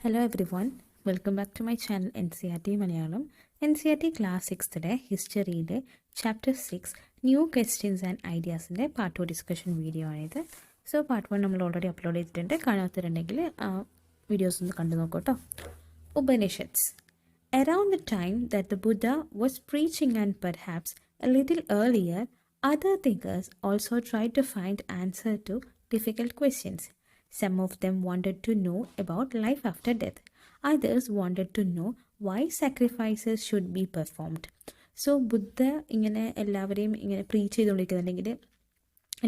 Hello everyone, welcome back to my channel Ncert Malayalam. Ncert Class 6 ഹിസ്റ്ററിയിലെ chapter 6 new questions and ഐഡിയാസിൻ്റെ part 2 discussion video ആണിത്. So part 1 നമ്മൾ already upload ചെയ്തിട്ടുണ്ട്. കാണാത്തവരുണ്ടെങ്കിൽ videos ഒന്ന് കണ്ടു നോക്കൂ കേട്ടോ. Upanishads. Around the time that the Buddha was preaching and perhaps a little earlier, other thinkers also tried to find answer to difficult questions. Some of them wanted to know about life after death. Others wanted to know why sacrifices should be performed. So ബുദ്ധ ഇങ്ങനെ എല്ലാവരെയും ഇങ്ങനെ preach ചെയ്തുകൊണ്ടിരിക്കുന്നുണ്ടെങ്കിൽ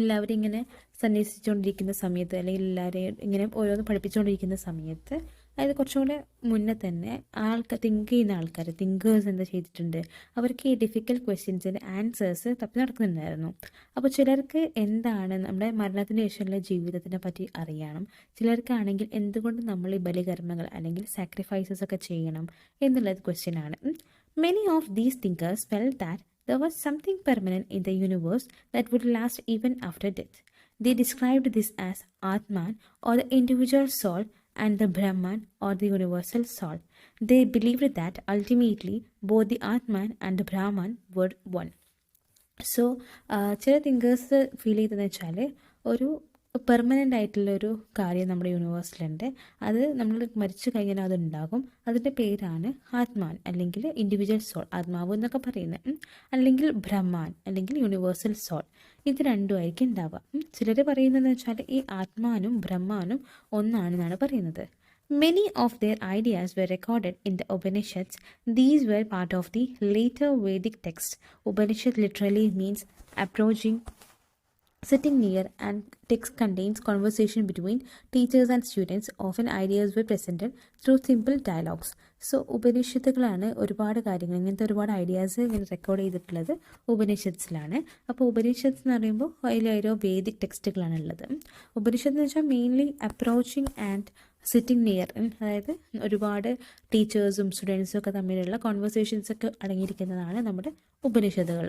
എല്ലാവരും ഇങ്ങനെ സന്യസിച്ചുകൊണ്ടിരിക്കുന്ന സമയത്ത് അല്ലെങ്കിൽ എല്ലാവരെയും ഇങ്ങനെ ഓരോന്ന് പഠിപ്പിച്ചുകൊണ്ടിരിക്കുന്ന സമയത്ത് അതായത് കുറച്ചും കൂടെ മുന്നേ തന്നെ തിങ്ക് ചെയ്യുന്ന ആൾക്കാർ തിങ്കേഴ്സ് എന്താ ചെയ്തിട്ടുണ്ട്, അവർക്ക് ഈ ഡിഫിക്കൽട്ട് ക്വസ്റ്റ്യൻസിൻ്റെ ആൻസേഴ്സ് തപ്പി നടക്കുന്നുണ്ടായിരുന്നു. അപ്പോൾ ചിലർക്ക് എന്താണ് നമ്മുടെ മരണത്തിന് ശേഷമുള്ള ജീവിതത്തിനെ പറ്റി അറിയണം, ചിലർക്കാണെങ്കിൽ എന്തുകൊണ്ട് നമ്മൾ ഈ ബലികർമ്മങ്ങൾ അല്ലെങ്കിൽ സാക്രിഫൈസസ് ഒക്കെ ചെയ്യണം എന്നുള്ളത് ക്വസ്റ്റ്യനാണ്. Many of these thinkers felt that there was something permanent in the universe that would last even after death. They described this as Atman, or the individual soul, and the Brahman, or the universal soul. They believed that ultimately both the Atman and the Brahman were one. So ചില thinkers feel ചെയ്തതെന്ന് വെച്ചാൽ ഒരു permanent ആയിട്ടുള്ളൊരു കാര്യം നമ്മുടെ യൂണിവേഴ്സിലുണ്ട്, അത് നമ്മൾ മരിച്ചു കഴിഞ്ഞാൽ അതുണ്ടാകും. അതിൻ്റെ പേരാണ് ആത്മാൻ അല്ലെങ്കിൽ ഇൻഡിവിജ്വൽ സോൾ, ആത്മാവ് എന്നൊക്കെ പറയുന്നത്, അല്ലെങ്കിൽ ബ്രഹ്മാൻ അല്ലെങ്കിൽ യൂണിവേഴ്സൽ സോൾ. ഇത് രണ്ടുമായിരിക്കും ഉണ്ടാവുക. ചിലർ പറയുന്നതെന്ന് വെച്ചാൽ ഈ ആത്മാനും ബ്രഹ്മാനും ഒന്നാണെന്നാണ് പറയുന്നത്. Many of their ideas were recorded in the Upanishads. These were part of the later Vedic text. Upanishad literally means approaching, sitting near, and text contains conversation between teachers and students. Often ideas were presented through simple dialogues. So ഉപനിഷത്തുകളാണ് ഒരുപാട് കാര്യങ്ങൾ, ഇങ്ങനത്തെ ഒരുപാട് ideas ഇങ്ങനെ record ചെയ്തിട്ടുള്ളത് ഉപനിഷത്സിലാണ്. അപ്പോൾ ഉപനിഷത്ത് എന്ന് പറയുമ്പോൾ അതിലോരോ വേദിക് ടെക്സ്റ്റുകളാണ് ഉള്ളത്. ഉപനിഷത്ത് എന്ന് വെച്ചാൽ mainly approaching and sitting near, അതായത് ഒരുപാട് ടീച്ചേഴ്സും സ്റ്റുഡൻസും ഒക്കെ തമ്മിലുള്ള കോൺവെർസേഷൻസൊക്കെ അടങ്ങിയിരിക്കുന്നതാണ് നമ്മുടെ ഉപനിഷത്തുകൾ.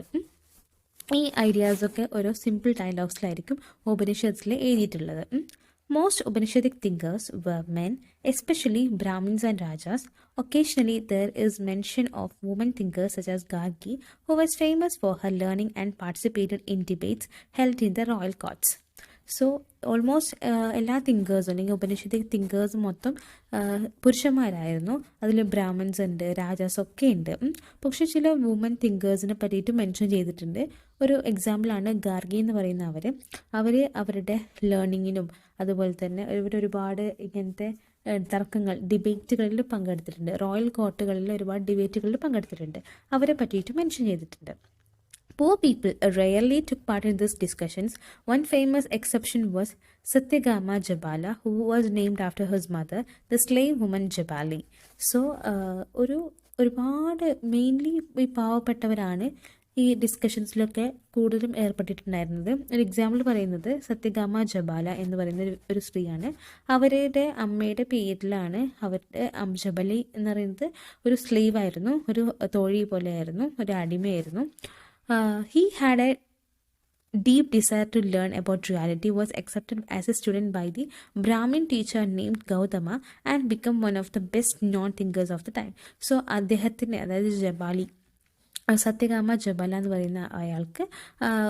ഈ ഐഡിയാസൊക്കെ ഓരോ സിമ്പിൾ ഡയലോഗ്സിലായിരിക്കും ഉപനിഷത്സിൽ എഴുതിയിട്ടുള്ളത്. Most Upanishadic thinkers were men, especially Brahmins and Rajas. Occasionally, there is mention of women thinkers such as Gargi, who was famous for her learning and participated in debates held in the royal courts. So almost എല്ലാ തിങ്കേഴ്സും അല്ലെങ്കിൽ ഉപനിഷത്തിക് thinkers മൊത്തം പുരുഷന്മാരായിരുന്നു. അതിൽ Brahmins ഉണ്ട്, രാജാസ് ഒക്കെ ഉണ്ട്. പക്ഷേ ചില woman തിങ്കേഴ്സിനെ പറ്റിയിട്ട് മെൻഷൻ ചെയ്തിട്ടുണ്ട്. ഒരു എക്സാമ്പിളാണ് ഗാർഗി എന്ന് പറയുന്ന അവർ അവരുടെ ലേണിങ്ങിനും അതുപോലെ തന്നെ ഒരുപാട് ഇങ്ങനത്തെ തർക്കങ്ങൾ ഡിബേറ്റുകളിൽ പങ്കെടുത്തിട്ടുണ്ട്. റോയൽ കോർട്ടുകളിൽ ഒരുപാട് ഡിബേറ്റുകളിൽ പങ്കെടുത്തിട്ടുണ്ട്. അവരെ പറ്റിയിട്ട് മെൻഷൻ ചെയ്തിട്ടുണ്ട്. Poor people rarely took part in these discussions. One famous exception was Satyagama Jabala, who was named after his mother, the slave woman Jabali. So, ഒരുപാട് മെയിൻലി ഈ പാവപ്പെട്ടവരാണ് ഈ ഡിസ്കഷൻസിലൊക്കെ കൂടുതലും ഏർപ്പെട്ടിട്ടുണ്ടായിരുന്നത്. ഒരു എക്സാമ്പിൾ പറയുന്നത് സത്യഗാമ ജബാല എന്ന് പറയുന്ന ഒരു സ്ത്രീയാണ്. അവരുടെ അമ്മയുടെ പേരിലാണ് അവരുടെ ജബലി എന്ന് പറയുന്നത് ഒരു സ്ലേവ് ആയിരുന്നു, ഒരു തോഴി പോലെയായിരുന്നു, ഒരു അടിമയായിരുന്നു. He had a deep desire to learn about reality, was accepted as a student by the Brahmin teacher named Gautama and became one of the best non-thinkers of the time. So അദ്ദേഹത്തിന്, അതായത് ജബാലി, സത്യഗാമ ജബാല എന്ന് പറയുന്ന അയാൾക്ക്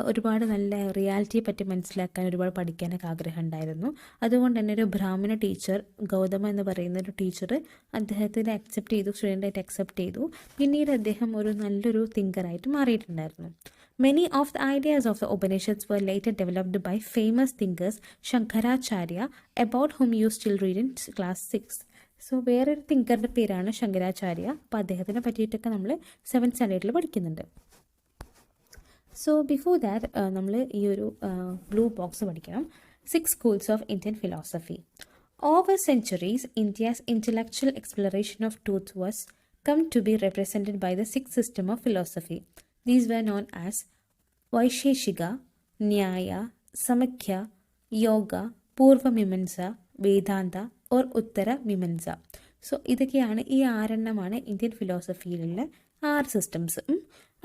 ഒരുപാട് നല്ല റിയാലിറ്റിയെ പറ്റി മനസ്സിലാക്കാൻ, ഒരുപാട് പഠിക്കാനൊക്കെ ആഗ്രഹം ഉണ്ടായിരുന്നു. അതുകൊണ്ട് തന്നെ ഒരു ബ്രാഹ്മണ ടീച്ചർ, ഗൗതമ എന്ന് പറയുന്ന ഒരു ടീച്ചർ അദ്ദേഹത്തിനെ അക്സെപ്റ്റ് ചെയ്തു, സ്റ്റുഡൻ്റായിട്ട് അക്സെപ്റ്റ് ചെയ്തു. പിന്നീട് അദ്ദേഹം ഒരു നല്ലൊരു തിങ്കറായിട്ട് മാറിയിട്ടുണ്ടായിരുന്നു. Many of the ideas of the Upanishads were later developed by famous thinkers Shankaracharya, about whom you still read in class 6. So വേറൊരു തിങ്കറുടെ പേരാണ് ശങ്കരാചാര്യ. അപ്പോൾ അദ്ദേഹത്തിനെ പറ്റിയിട്ടൊക്കെ നമ്മൾ 7th സ്റ്റാൻഡേർഡിൽ പഠിക്കുന്നുണ്ട്. സോ ബിഫോർ ദാറ്റ് നമ്മൾ ഈ ഒരു ബ്ലൂ ബോക്സ് പഠിക്കണം. 6 schools of Indian philosophy. Over centuries, India's intellectual exploration of truth was come to be represented by the 6 systems of philosophy. These were known as Vaisheshika, Nyaya, Samkhya, Yoga, Purva Mimamsa, Vedanta or Uttara Mimamsa. So ഇതൊക്കെയാണ് ഈ 6 Indian ഫിലോസഫിയിലുള്ള 6 systems.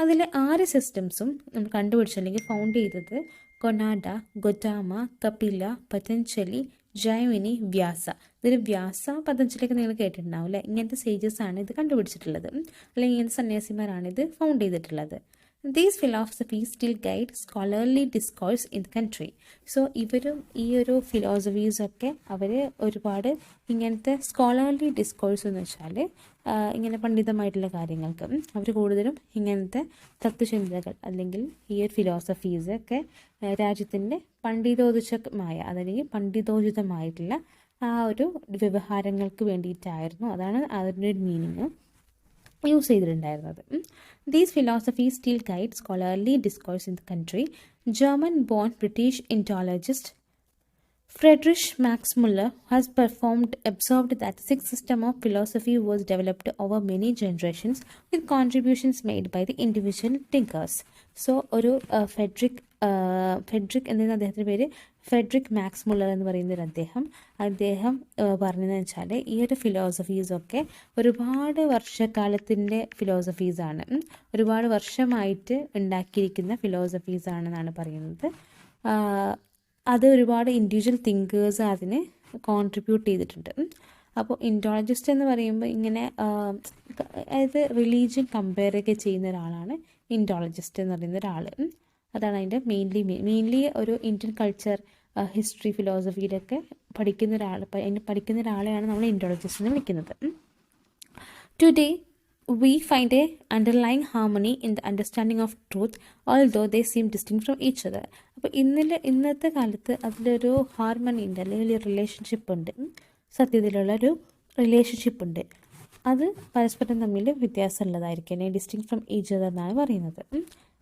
അതിലെ 6 സിസ്റ്റംസും നമ്മൾ കണ്ടുപിടിച്ചില്ലെങ്കിൽ found ചെയ്തത് കൊനാഡ, ഗൊറ്റാമ, കപില, പതഞ്ജലി, ജൈമിനി, വ്യാസ. ഇതൊരു വ്യാസ, പതഞ്ജലിയൊക്കെ നിങ്ങൾ കേട്ടിട്ടുണ്ടാവും അല്ലേ? ഇങ്ങനത്തെ സേജസ് ആണ് ഇത് കണ്ടുപിടിച്ചിട്ടുള്ളത്, അല്ലെങ്കിൽ ഇങ്ങനത്തെ സന്യാസിമാരാണ് ഇത് ഫൗണ്ട് ചെയ്തിട്ടുള്ളത്. These philosophies still guide scholarly discourse in the country. So ഇവരും ഈ ഒരു ഫിലോസഫീസൊക്കെ അവർ ഒരുപാട് ഇങ്ങനത്തെ സ്കോളർലി ഡിസ്കോഴ്സ് എന്ന് വെച്ചാൽ ഇങ്ങനെ പണ്ഡിതമായിട്ടുള്ള കാര്യങ്ങൾക്ക് അവർ കൂടുതലും ഇങ്ങനത്തെ തത്വചിന്തകൾ അല്ലെങ്കിൽ ഈ ഒരു ഫിലോസഫീസൊക്കെ രാജ്യത്തിൻ്റെ പണ്ഡിതോചിതമായ അതല്ലെങ്കിൽ പണ്ഡിതോചിതമായിട്ടുള്ള ആ ഒരു വ്യവഹാരങ്ങൾക്ക് വേണ്ടിയിട്ടായിരുന്നു. അതാണ് അതിൻ്റെ ഒരു മീനിങ് യൂസ് ചെയ്തിട്ടുണ്ടായിരുന്നത്. These philosophies still guide scholarly discourse in the country. German-born British Indologist Friedrich Max Müller has observed that the sixth system of philosophy was developed over many generations with contributions made by the individual thinkers. So, ഒരു Federico എന്നതിന് അദ്ദേഹത്തിൻ്റെ പേര് Frederick max Muller എന്ന് പറയുന്നൊരു അദ്ദേഹം പറഞ്ഞതെന്ന് വെച്ചാൽ ഈ ഒരു ഫിലോസഫീസൊക്കെ ഒരുപാട് വർഷക്കാലത്തിൻ്റെ ഫിലോസഫീസാണ്, ഒരുപാട് വർഷമായിട്ട് ഉണ്ടാക്കിയിരിക്കുന്ന ഫിലോസഫീസാണെന്നാണ് പറയുന്നത്. അത് ഒരുപാട് ഇൻഡിവിജ്വൽ തിങ്കേഴ്സ് അതിന് കോൺട്രിബ്യൂട്ട് ചെയ്തിട്ടുണ്ട്. അപ്പോൾ ഇൻഡോളജിസ്റ്റ് എന്ന് പറയുമ്പോൾ ഇങ്ങനെ അതായത് റിലീജിയൻ കമ്പയർ ഒക്കെ ചെയ്യുന്ന ഒരാളാണ് ഇൻഡോളജിസ്റ്റ് എന്ന് പറയുന്ന ഒരാൾ. അതാണ് അതിൻ്റെ മെയിൻലി ഒരു ഇന്ത്യൻ കൾച്ചർ, ഹിസ്റ്ററി, ഫിലോസഫിയിലൊക്കെ പഠിക്കുന്ന ഒരാളെയാണ് നമ്മൾ ഇൻഡോളജിസ്റ്റ് എന്ന് വിളിക്കുന്നത്. Today we find a underlying harmony in the understanding of truth, although they seem distinct from each other. അപ്പോൾ ഇന്നത്തെ കാലത്ത് അതിലൊരു ഹാർമണി ഉണ്ട്, അല്ലെങ്കിൽ റിലേഷൻഷിപ്പ് ഉണ്ട്, സത്യത്തിലുള്ളൊരു റിലേഷൻഷിപ്പ് ഉണ്ട്. അത് പരസ്പരം തമ്മിൽ വ്യത്യാസമുള്ളതായിരിക്കും, ഡിസ്റ്റിങ് ഫ്രം ഈച്ച് അതർ എന്നാണ് പറയുന്നത്.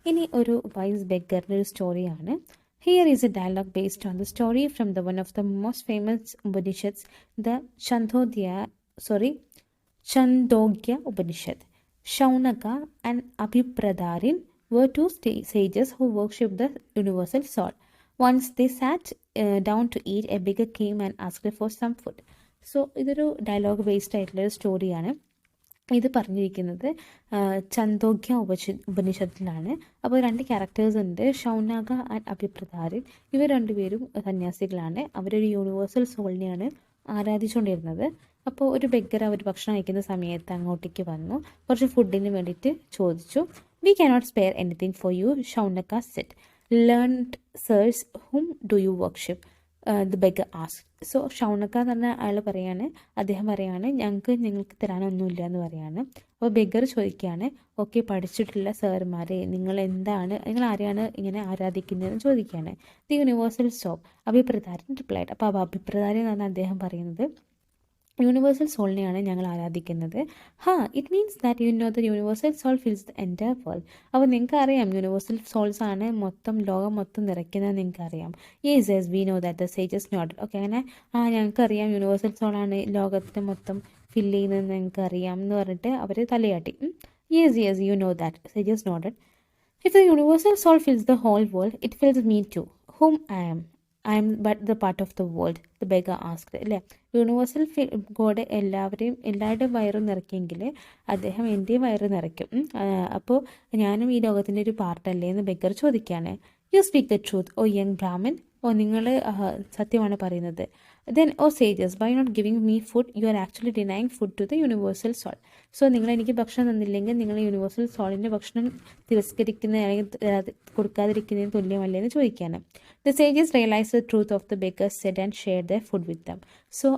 ഇനി ഒരു വൈസ് ബെഗറിൻ്റെ ഒരു സ്റ്റോറിയാണ്. Here is a dialogue based on the story from one of the most famous Upanishads, the Chandogya Upanishad. Shaunaka and Abhipradarin were two sages who worshipped the universal soul. Once they sat down to eat, a beggar came and asked for some food. So, ഇതൊരു dialogue based ആയിട്ടുള്ളൊരു സ്റ്റോറിയാണ്. ഇത് പറഞ്ഞിരിക്കുന്നത് ചന്തോഗ്യ ഉപനിഷത്തിലാണ്. അപ്പോൾ 2 characters ഉണ്ട്, ഷൗനക and അഭിപ്രദാരൻ. ഇവർ രണ്ടുപേരും സന്യാസികളാണ്. അവരൊരു യൂണിവേഴ്സൽ സോളിനെയാണ് ആരാധിച്ചുകൊണ്ടിരുന്നത്. അപ്പോൾ ഒരു ബെഗർ അവർ ഭക്ഷണം കഴിക്കുന്ന സമയത്ത് അങ്ങോട്ടേക്ക് വന്നു, കുറച്ച് ഫുഡിന് വേണ്ടിയിട്ട് ചോദിച്ചു. We cannot spare anything for you, Shaunaka said. Learned sirs, whom do you worship, the beggar asked. So Shaunaka എന്ന് പറഞ്ഞ അദ്ദേഹം പറയാണ് നിങ്ങൾക്ക് തരാനൊന്നുമില്ല എന്ന് പറയാണ്. അപ്പോൾ ബെഗർ ചോദിക്കുകയാണ്, ഓക്കെ, പഠിച്ചിട്ടുള്ള സാറുമാരെ നിങ്ങൾ ആരെയാണ് ഇങ്ങനെ ആരാധിക്കുന്നതെന്ന് ചോദിക്കുകയാണ്. The universal soul, Abhipratarin replied. അപ്പോൾ അഭിപ്രദാരൻ എന്ന് പറഞ്ഞാൽ അദ്ദേഹം പറയുന്നത് യൂണിവേഴ്സൽ സോളിനെയാണ് ഞങ്ങൾ ആരാധിക്കുന്നത്. It means that you know the universal soul fills the entire world. അപ്പോൾ നിങ്ങൾക്ക് അറിയാം യൂണിവേഴ്സൽ സോൾസ് ആണ് ലോകം മൊത്തം നിറയ്ക്കുന്നത് നിങ്ങൾക്ക് അറിയാം. Yes we know that the sages note. Okay, അങ്ങനെ ഞങ്ങൾക്കറിയാം യൂണിവേഴ്സൽ സോളാണ് ലോകത്തെ മൊത്തം ഫില്ല് ചെയ്യുന്നതെന്ന് ഞങ്ങൾക്ക് അറിയാം എന്ന് പറഞ്ഞിട്ട് അവർ തലയാട്ടി. Yes you know that, sages noted. If the universal soul fills the whole world, it fills me too, whom I am but the part of the world, the beggar asked. അല്ലേ, universal God എല്ലാവരുടെയും വയറ് നിറയ്ക്കെങ്കിൽ അദ്ദേഹം എൻ്റെയും വയറ് നിറയ്ക്കും. അപ്പോൾ ഞാനും ഈ ലോകത്തിൻ്റെ ഒരു പാർട്ടല്ലേ എന്ന് ബെഗർ ചോദിക്കുകയാണ്. You speak the truth, O young Brahmin. നിങ്ങൾ സത്യമാണ് പറയുന്നത്. Then O sages, by not giving me food you are actually denying food to the universal soul. So നിങ്ങൾ എനിക്ക് ഭക്ഷണം തന്നില്ലെങ്കിൽ നിങ്ങൾ യൂണിവേഴ്സൽ സോളിൻ്റെ ഭക്ഷണം തിരസ്കരിക്കുന്ന അല്ലെങ്കിൽ കൊടുക്കാതിരിക്കുന്നതിന് തുല്യമല്ലേ എന്ന് ചോദിക്കുകയാണ്. The sages realise the truth of the beggar said and share the food with them. So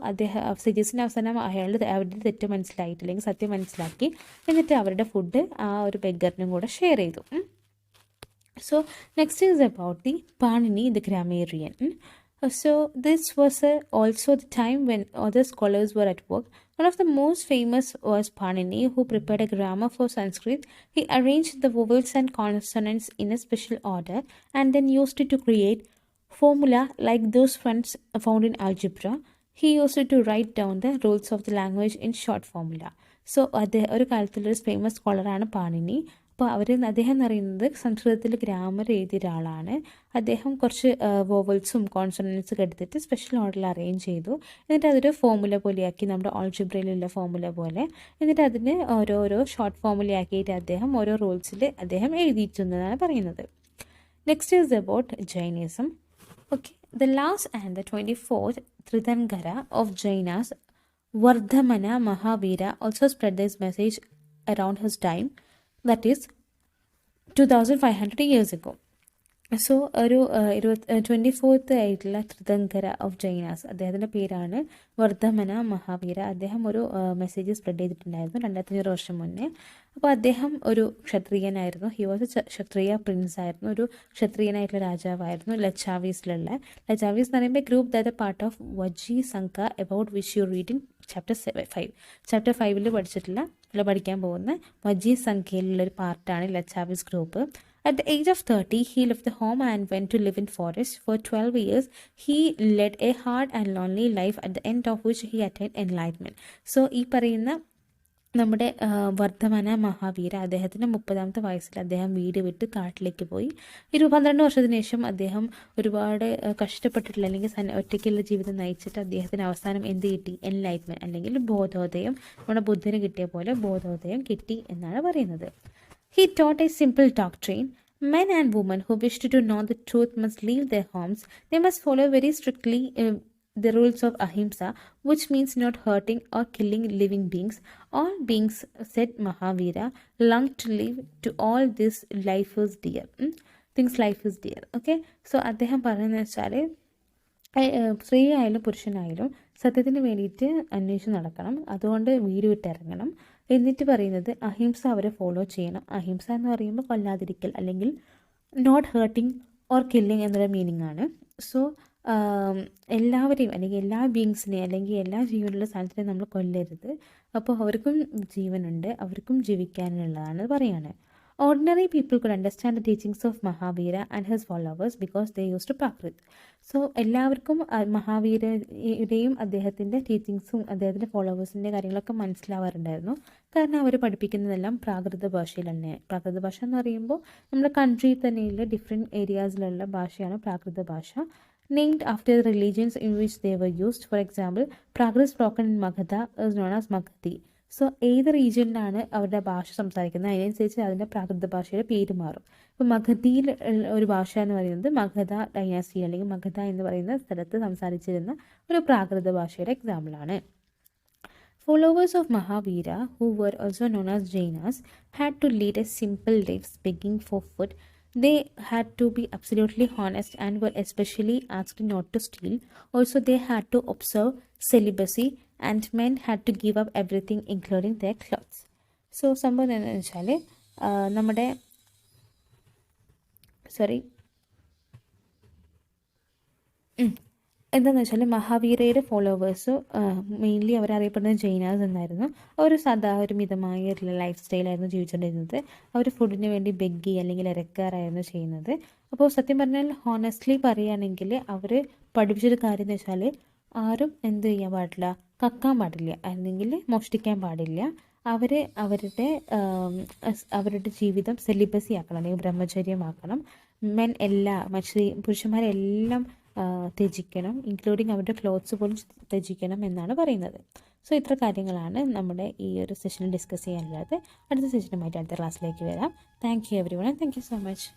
സേജസിൻ്റെ അവസാനം അവരുടെ തെറ്റ് മനസ്സിലായിട്ട് അല്ലെങ്കിൽ സത്യം മനസ്സിലാക്കി, എന്നിട്ട് അവരുടെ ഫുഡ് ആ ഒരു ബെഗറിനും കൂടെ ഷെയർ ചെയ്തു. So next is about the Panini, the grammarian. So this was also the time when other scholars were at work. One of the most famous was Panini, who prepared a grammar for Sanskrit. He arranged the vowels and consonants in a special order and then used it to create formula like those found in algebra. He used it to write down the rules of the language in short formula. So ഒരു കാലത്തുള്ളൊരു famous സ്കോളറാണ് Panini. അപ്പോൾ അദ്ദേഹം എന്ന് പറയുന്നത് സംസ്കൃതത്തിൽ grammar എഴുതിയ ഒരാളാണ്. അദ്ദേഹം കുറച്ച് വോവൽസും കോൺസണൻസും എടുത്തിട്ട് സ്പെഷ്യൽ ഓർഡറിൽ അറേഞ്ച് ചെയ്തു. എന്നിട്ട് അതൊരു ഫോമുല പോലെയാക്കി, നമ്മുടെ ആൾജിബ്രയിലുള്ള ഫോമുല പോലെ. എന്നിട്ട് അതിന് ഓരോരോ ഷോർട്ട് ഫോമുലയാക്കിയിട്ട് അദ്ദേഹം ഓരോ റൂൾസിൽ അദ്ദേഹം എഴുതിയിട്ടുണ്ടെന്നാണ് പറയുന്നത്. Next is about Jainism. Okay, the last and the 24th Tirthankara of Jainas, Vardhamana Mahavira, also spread this message around his time, that is 2500 years ago. So ഒരു 24th ആയിട്ടുള്ള ത്രിതങ്കര ഓഫ് ജൈനാസ്, അദ്ദേഹത്തിൻ്റെ പേരാണ് വർദ്ധമന മഹാവീര. അദ്ദേഹം ഒരു മെസ്സേജ് സ്പ്രെഡ് ചെയ്തിട്ടുണ്ടായിരുന്നു 2500 വർഷം മുന്നേ. അപ്പോൾ അദ്ദേഹം ഒരു ക്ഷത്രിയനായിരുന്നു. He was a Kshatriya prince ആയിരുന്നു, ഒരു ക്ഷത്രിയനായിട്ടുള്ള രാജാവായിരുന്നു. ലച്ചാവീസിലുള്ള ലച്ചാവീസ് എന്ന് പറയുമ്പോൾ group that a part of Vajji Sangha about which you read in chapter 5. Chapter 5 പഠിക്കാൻ പോകുന്ന വജി സംഖ്യയിലുള്ളൊരു പാർട്ടാണ് Licchavis group. At the age of 30, he left the home and went to live in forest. For 12 years, he led a hard and lonely life, at the end of which he attained enlightenment. So, ഈ പറയുന്ന നമ്മുടെ വർദ്ധമന മഹാവീര, അദ്ദേഹത്തിൻ്റെ 30ാമത്തെ വയസ്സിൽ അദ്ദേഹം വീട് വിട്ട് കാട്ടിലേക്ക് പോയി. 12 വർഷത്തിന് ശേഷം അദ്ദേഹം ഒരുപാട് കഷ്ടപ്പെട്ടിട്ടുള്ള അല്ലെങ്കിൽ ഒറ്റയ്ക്കുള്ള ജീവിതം നയിച്ചിട്ട് അദ്ദേഹത്തിന് അവസാനം എന്ത് കിട്ടി? എൻലൈറ്റ്മെൻറ്റ് അല്ലെങ്കിൽ ബോധോദയം. നമ്മുടെ ബുദ്ധന് കിട്ടിയ പോലെ ബോധോദയം കിട്ടി എന്നാണ് പറയുന്നത്. He taught a simple doctrine. Men and women who wish to know the truth must leave their homes. They must follow very strictly the rules of ahimsa, which means not hurting or killing living beings. All beings, said Mahavira, long to live. To all this, life is dear. Things life is dear. Okay? So, അദ്ദേഹം പറയുന്നത് വെച്ചാൽ സ്ത്രീ ആയാലും പുരുഷനായാലും സത്യത്തിന് വേണ്ടിയിട്ട് അന്വേഷിച്ച് നടക്കണം. അതുകൊണ്ട് വീട് വിട്ടിറങ്ങണം. എന്നിട്ട് പറയുന്നത് അഹിംസ അവരെ ഫോളോ ചെയ്യണം. അഹിംസ എന്ന് പറയുമ്പോൾ കൊല്ലാതിരിക്കൽ അല്ലെങ്കിൽ നോട്ട് ഹേർട്ടിങ് ഓർ കില്ലിങ് എന്നുള്ള മീനിങ് ആണ്. സോ എല്ലാവരെയും അല്ലെങ്കിൽ എല്ലാ ബീങ്സിനെയും അല്ലെങ്കിൽ എല്ലാ ജീവനുള്ള സ്ഥലത്തിനെയും നമ്മൾ കൊല്ലരുത്. അപ്പോൾ അവർക്കും ജീവനുണ്ട്, അവർക്കും ജീവിക്കാനുള്ളതാണ് പറയാണ്. Ordinary people could understand the teachings of Mahavira and his followers because they used to Prakrit. So, എല്ലാവർക്കും മഹാവീരയുടെയും അദ്ദേഹത്തിൻ്റെ ടീച്ചിങ്സും അദ്ദേഹത്തിൻ്റെ ഫോളോവേഴ്സിൻ്റെ കാര്യങ്ങളൊക്കെ മനസ്സിലാവാറുണ്ടായിരുന്നു. കാരണം അവർ പഠിപ്പിക്കുന്നതെല്ലാം പ്രാകൃത ഭാഷയിൽ തന്നെ. പ്രാകൃത ഭാഷ എന്ന് പറയുമ്പോൾ നമ്മുടെ കൺട്രിയിൽ തന്നെയുള്ള ഡിഫറെൻറ്റ് ഏരിയാസിലുള്ള ഭാഷയാണ് പ്രാകൃത ഭാഷ. Named after the religions in which they were used. For example, Prakrit spoken in Magadha is known as Magadhi. So ഏത് റീജിയനിലാണ് അവരുടെ ഭാഷ സംസാരിക്കുന്നത് അതിനനുസരിച്ച് അതിൻ്റെ പ്രാകൃത ഭാഷയുടെ പേര് മാറും. ഇപ്പോൾ മഗധയിൽ ഒരു ഭാഷ എന്ന് പറയുന്നത് മഗധ ഡൈനാസ്റ്റി അല്ലെങ്കിൽ മഗധ എന്ന് പറയുന്ന സ്ഥലത്ത് സംസാരിച്ചിരുന്ന ഒരു പ്രാകൃത ഭാഷയുടെ എക്സാമ്പിളാണ്. Followers of Mahavira, who were also known as Jainas, had to lead a simple life, begging for food. They had to be absolutely honest and were especially asked not to steal. Also, they had to observe celibacy and men had to give up everything including their clothes. So, സംഭവം എന്താണെന്ന് വെച്ചാൽ നമ്മുടെ എന്താണെന്ന് വെച്ചാൽ മഹാവീരയുടെ followers mainly അവരറിയപ്പെടുന്നത് ജൈനാസ് എന്നായിരുന്നു. അവർ സാധാ ഒരു മിതമായ ലൈഫ് സ്റ്റൈലായിരുന്നു ജീവിച്ചുകൊണ്ടിരുന്നത്. അവർ ഫുഡിന് വേണ്ടി ബെഗ്ഗി അല്ലെങ്കിൽ ഇരക്കാറായിരുന്നു ചെയ്യുന്നത്. അപ്പോൾ സത്യം പറഞ്ഞാൽ ഹോണസ്റ്റ്ലി പറയുകയാണെങ്കിൽ അവർ പഠിപ്പിച്ചൊരു കാര്യം എന്ന് വെച്ചാൽ ആരും എന്ത് ചെയ്യാൻ പാടില്ല, കക്കാൻ പാടില്ല അല്ലെങ്കിൽ മോഷ്ടിക്കാൻ പാടില്ല. അവർ അവരുടെ ജീവിതം സെലിബസി ആക്കണം അല്ലെങ്കിൽ ബ്രഹ്മചര്യമാക്കണം. പുരുഷന്മാരെല്ലാം ത്യജിക്കണം, ഇൻക്ലൂഡിങ് അവരുടെ ക്ലോത്ത്സ് പോലും ത്യജിക്കണം എന്നാണ് പറയുന്നത്. സോ ഇത്ര കാര്യങ്ങളാണ് നമ്മുടെ ഈ ഒരു സെഷനിൽ ഡിസ്കസ് ചെയ്യാനുള്ളത്. അടുത്ത സെഷനുമായിട്ട് അടുത്ത ക്ലാസ്സിലേക്ക് വരാം. Thank you every one. Thank you so much.